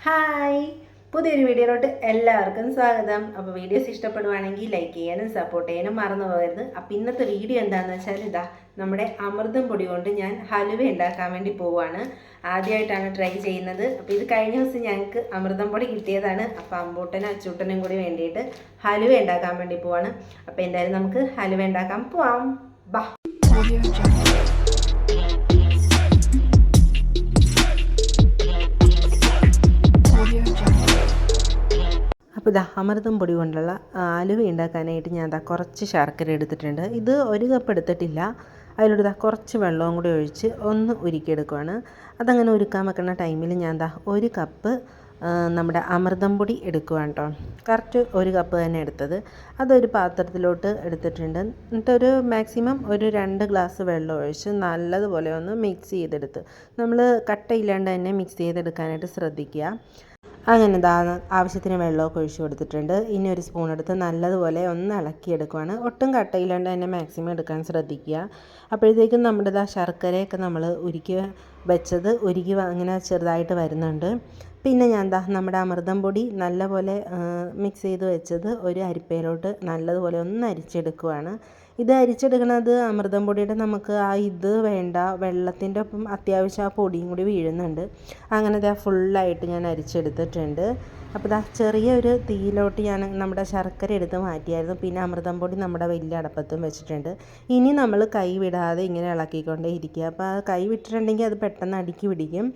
Hi, പുതിയൊരു വീഡിയോയിലോട്ട് എല്ലാവർക്കും സ്വാഗതം. അപ്പോൾ വീഡിയോസ് ഇഷ്ടപ്പെടുവാണെങ്കിൽ ലൈക്ക് ചെയ്യാനും സപ്പോർട്ട് ചെയ്യാനും മറന്നു പോകരുത്. അപ്പോൾ ഇന്നത്തെ വീഡിയോ എന്താണെന്ന് വെച്ചാൽ ഇതാ നമ്മുടെ അമൃതം പൊടി കൊണ്ട് ഞാൻ ഹലുവ ഉണ്ടാക്കാൻ വേണ്ടി പോവുകയാണ്. ആദ്യമായിട്ടാണ് ട്രൈ ചെയ്യുന്നത്. അപ്പോൾ ഇത് കഴിഞ്ഞ ദിവസം ഞങ്ങൾക്ക് അമൃതം പൊടി കിട്ടിയതാണ്. അപ്പോൾ അമ്പൂട്ടനും അച്ചൂട്ടനും കൂടി വേണ്ടിയിട്ട് ഹലുവ ഉണ്ടാക്കാൻ വേണ്ടി പോവാണ്. അപ്പോൾ എന്തായാലും നമുക്ക് ഹലുവ ഉണ്ടാക്കാൻ പോവാം. ബാ. അപ്പോൾ ഇതാ അമൃതം പൊടി കൊണ്ടുള്ള ഹലുവ ഉണ്ടാക്കാനായിട്ട് ഞാൻ കുറച്ച് ശർക്കര എടുത്തിട്ടുണ്ട്. ഇത് ഒരു കപ്പ് എടുത്തിട്ടില്ല. അതിലൂടെ കുറച്ച് വെള്ളവും കൂടി ഒഴിച്ച് ഒന്ന് ഉരുക്കിയെടുക്കുവാണ്. അതങ്ങനെ ഉരുക്കാൻ വെക്കുന്ന ടൈമിൽ ഞാൻ ഒരു കപ്പ് നമ്മുടെ അമൃതം പൊടി എടുക്കുവാണ് കേട്ടോ. കറക്റ്റ് ഒരു കപ്പ് തന്നെ എടുത്തത്. അതൊരു പാത്രത്തിലോട്ട് എടുത്തിട്ടുണ്ട്. എന്നിട്ടൊരു മാക്സിമം ഒരു 2 ഗ്ലാസ് വെള്ളം ഒഴിച്ച് നല്ലതുപോലെ ഒന്ന് മിക്സ് ചെയ്തെടുത്ത് നമ്മൾ കട്ടയില്ലാണ്ട് തന്നെ മിക്സ് ചെയ്തെടുക്കാനായിട്ട് ശ്രദ്ധിക്കുക. അങ്ങനെ ആവശ്യത്തിന് വെള്ളമൊക്കെ ഒഴിച്ച് കൊടുത്തിട്ടുണ്ട്. ഇനി ഒരു സ്പൂൺ എടുത്ത് നല്ലതുപോലെ ഒന്ന് ഇളക്കിയെടുക്കുവാണ്. ഒട്ടും കട്ടയില്ലാണ്ട് തന്നെ മാക്സിമം എടുക്കാൻ ശ്രദ്ധിക്കുക. അപ്പോഴത്തേക്കും നമ്മുടെ ശർക്കരയൊക്കെ നമ്മൾ ഉരുക്കി വെച്ചത് ഉരുക്കി അങ്ങനെ ചെറുതായിട്ട് വരുന്നുണ്ട്. പിന്നെ ഞാൻ നമ്മുടെ അമൃതം പൊടി നല്ലപോലെ മിക്സ് ചെയ്ത് വെച്ചത് ഒരു അരിപ്പയിലോട്ട് നല്ലതുപോലെ ഒന്ന് അരിച്ചെടുക്കുവാണ്. ഇത് അരിച്ചെടുക്കുന്നത് അമൃതം പൊടിയുടെ നമുക്ക് ഇത് വേണ്ട, വെള്ളത്തിൻ്റെ ഒപ്പം അത്യാവശ്യം ആ പൊടിയും കൂടി വീഴുന്നുണ്ട്. അങ്ങനെ ഫുള്ളായിട്ട് ഞാൻ അരിച്ചെടുത്തിട്ടുണ്ട്. അപ്പോൾ ചെറിയൊരു തീയിലോട്ട് ഞാൻ നമ്മുടെ ശർക്കര എടുത്ത് മാറ്റിയായിരുന്നു. പിന്നെ അമൃതം പൊടി നമ്മുടെ വലിയ അടപ്പത്തും വെച്ചിട്ടുണ്ട്. ഇനി നമ്മൾ കൈ വിടാതെ ഇങ്ങനെ ഇളക്കിക്കൊണ്ടേ ഇരിക്കുക. അപ്പോൾ കൈ വിട്ടിട്ടുണ്ടെങ്കിൽ അത് പെട്ടെന്ന് അടുക്കി പിടിക്കും.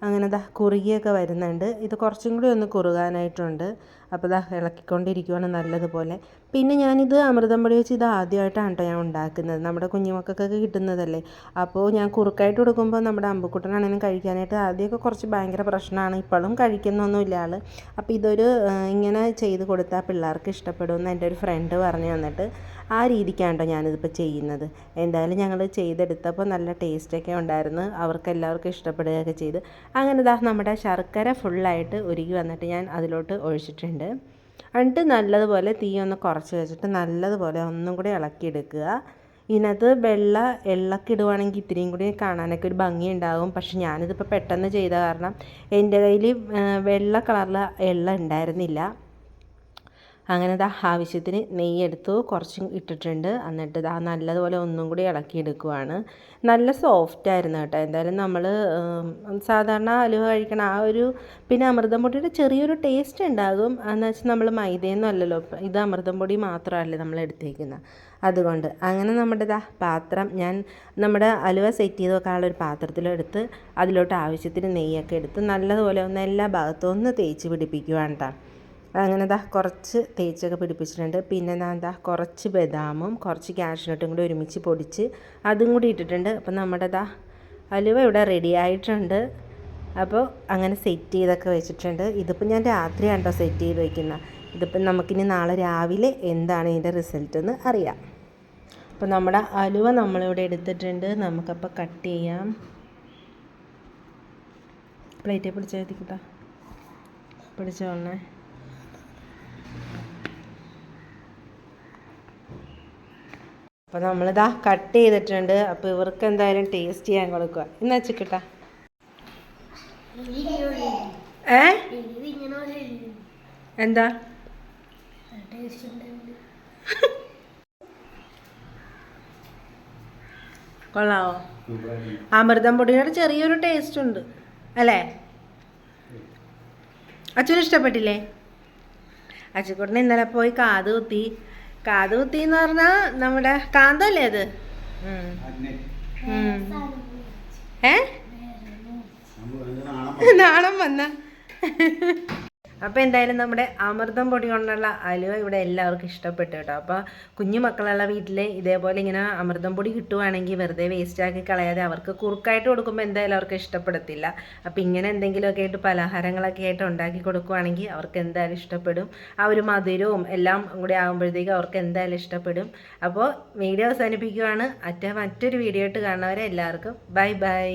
അങ്ങനെ കുറുകിയൊക്കെ വരുന്നുണ്ട്. ഇത് കുറച്ചും കൂടി ഒന്ന് കുറുകാനായിട്ടുണ്ട്. അപ്പോൾ ഇളക്കിക്കൊണ്ടിരിക്കുകയാണ് നല്ലതുപോലെ. പിന്നെ ഞാനിത് അമൃതം പൊടി വെച്ച് ഇത് ആദ്യമായിട്ടാണ് കേട്ടോ ഞാൻ ഉണ്ടാക്കുന്നത്. നമ്മുടെ കുഞ്ഞുമക്കൾക്കൊക്കെ കിട്ടുന്നതല്ലേ. അപ്പോൾ ഞാൻ കുറുക്കായിട്ട് കൊടുക്കുമ്പോൾ നമ്മുടെ അമ്പുക്കുട്ടനാണെങ്കിലും കഴിക്കാനായിട്ട് ആദ്യമൊക്കെ കുറച്ച് ഭയങ്കര പ്രശ്നമാണ്. ഇപ്പോഴും കഴിക്കുന്നൊന്നുമില്ല ആൾ. അപ്പോൾ ഇതൊരു ഇങ്ങനെ ചെയ്ത് കൊടുത്താൽ പിള്ളേർക്ക് ഇഷ്ടപ്പെടുമെന്ന് എൻ്റെ ഒരു ഫ്രണ്ട് പറഞ്ഞു തന്നിട്ട് ആ രീതിക്കാണ് കേട്ടോ ഞാനിതിപ്പോൾ ചെയ്യുന്നത്. എന്തായാലും ഞങ്ങൾ ചെയ്തെടുത്തപ്പോൾ നല്ല ടേസ്റ്റൊക്കെ ഉണ്ടായിരുന്നു. അവർക്ക് എല്ലാവർക്കും ഇഷ്ടപ്പെടുകയൊക്കെ ചെയ്ത്. അങ്ങനെ നമ്മുടെ ശർക്കര ഫുള്ളായിട്ട് ഉരുകി വന്നിട്ട് ഞാൻ അതിലോട്ട് ഒഴിച്ചിട്ടുണ്ട്. എന്നിട്ട് നല്ലതുപോലെ തീ ഒന്ന് കുറച്ച് വെച്ചിട്ട് നല്ലതുപോലെ ഒന്നും കൂടി ഇളക്കിയെടുക്കുക. ഇതിനകത്ത് എള്ളൊക്കെ ഇടുവാണെങ്കിൽ ഇത്രയും കൂടി കാണാനൊക്കെ ഒരു ഭംഗി ഉണ്ടാകും. പക്ഷെ ഞാനിതിപ്പോൾ പെട്ടെന്ന് ചെയ്ത കാരണം എൻ്റെ കയ്യിൽ വെള്ള കളറിൽ എള്ള ഉണ്ടായിരുന്നില്ല. അങ്ങനെ ആവശ്യത്തിന് നെയ്യെടുത്തു കുറച്ച് ഇട്ടിട്ടുണ്ട്. എന്നിട്ട് നല്ലതുപോലെ ഒന്നും കൂടി ഇളക്കിയെടുക്കുവാണ്. നല്ല സോഫ്റ്റായിരുന്നു കേട്ടോ. എന്തായാലും നമ്മൾ സാധാരണ ഹലുവ കഴിക്കണ ആ ഒരു പിന്നെ അമൃതം പൊടിയുടെ ചെറിയൊരു ടേസ്റ്റ് ഉണ്ടാകും. എന്ന് വെച്ചാൽ നമ്മൾ മൈദയൊന്നും അല്ലല്ലോ, ഇത് അമൃതം പൊടി മാത്രമല്ലേ നമ്മൾ എടുത്തേക്കുന്നത്. അതുകൊണ്ട് അങ്ങനെ നമ്മുടെ പാത്രം ഞാൻ നമ്മുടെ ഹലുവ സെറ്റ് ചെയ്ത് വെക്കാനുള്ള ഒരു പാത്രത്തിലെടുത്ത് അതിലോട്ട് ആവശ്യത്തിന് നെയ്യൊക്കെ എടുത്ത് നല്ലതുപോലെ ഒന്ന് എല്ലാ ഭാഗത്തും ഒന്ന് തേച്ച് പിടിപ്പിക്കുവാണ് കേട്ടോ. അങ്ങനെ കുറച്ച് തേച്ചൊക്കെ പിടിപ്പിച്ചിട്ടുണ്ട്. പിന്നെ കുറച്ച് ബദാമും കുറച്ച് കാഷ്നട്ടും കൂടി ഒരുമിച്ച് പൊടിച്ച് അതും കൂടി ഇട്ടിട്ടുണ്ട്. അപ്പം നമ്മുടെ ഹലുവ ഇവിടെ റെഡി ആയിട്ടുണ്ട്. അപ്പോൾ അങ്ങനെ സെറ്റ് ചെയ്തൊക്കെ വെച്ചിട്ടുണ്ട്. ഇതിപ്പോൾ ഞാൻ രാത്രിയാണ് കേട്ടോ സെറ്റ് ചെയ്ത് വയ്ക്കുന്നത്. ഇതിപ്പം നമുക്കിനി നാളെ രാവിലെ എന്താണ് ഇതിൻ്റെ റിസൾട്ട് എന്ന് അറിയാം. അപ്പോൾ നമ്മുടെ ഹലുവ നമ്മളിവിടെ എടുത്തിട്ടുണ്ട്. നമുക്കപ്പോൾ കട്ട് ചെയ്യാം. പ്ലേറ്റിൽ പിടിച്ചാൽ മതിക്കൂട്ടാ, പിടിച്ചോളണേ. അപ്പോൾ നമ്മളിതാ കട്ട് ചെയ്തിട്ടുണ്ട്. അപ്പോൾ ഇവർക്ക് എന്തായാലും ടേസ്റ്റ് ചെയ്യാൻ കൊടുക്കുക. എന്നാ ചിക്കട്ടാ എന്താ കൊള്ളാവോ? അമൃതം പൊടിയുടെ ചെറിയൊരു ടേസ്റ്റ് ഉണ്ട് അല്ലേ? അച്ഛനും ഇഷ്ടപ്പെട്ടില്ലേ? അച്ഛക്കുട്ടന് ഇന്നലെ പോയി കാത് കുത്തി എന്ന് പറഞ്ഞാൽ നമ്മുടെ കാന്തല്ലേ അത്? നാണം വന്ന. അപ്പോൾ എന്തായാലും നമ്മുടെ അമൃതം പൊടി കൊണ്ടുള്ള ഹലുവ ഇവിടെ എല്ലാവർക്കും ഇഷ്ടപ്പെട്ടു കേട്ടോ. അപ്പോൾ കുഞ്ഞു മക്കളുള്ള വീട്ടിൽ ഇതേപോലെ ഇങ്ങനെ അമൃതം പൊടി കിട്ടുവാണെങ്കിൽ വെറുതെ വേസ്റ്റാക്കി കളയാതെ അവർക്ക് കുറുക്കായിട്ട് കൊടുക്കുമ്പോൾ എന്തായാലും അവർക്ക് ഇഷ്ടപ്പെടത്തില്ല. അപ്പോൾ ഇങ്ങനെ എന്തെങ്കിലുമൊക്കെ ആയിട്ട് പലഹാരങ്ങളൊക്കെ ആയിട്ട് ഉണ്ടാക്കി കൊടുക്കുവാണെങ്കിൽ അവർക്ക് എന്തായാലും ഇഷ്ടപ്പെടും. ആ ഒരു മധുരവും എല്ലാം കൂടി ആകുമ്പോഴത്തേക്കും അവർക്ക് എന്തായാലും ഇഷ്ടപ്പെടും. അപ്പോൾ വീഡിയോ അവസാനിപ്പിക്കുവാണ്. മറ്റൊരു വീഡിയോ ആയിട്ട് കാണുന്നവരെ എല്ലാവർക്കും ബൈ ബൈ.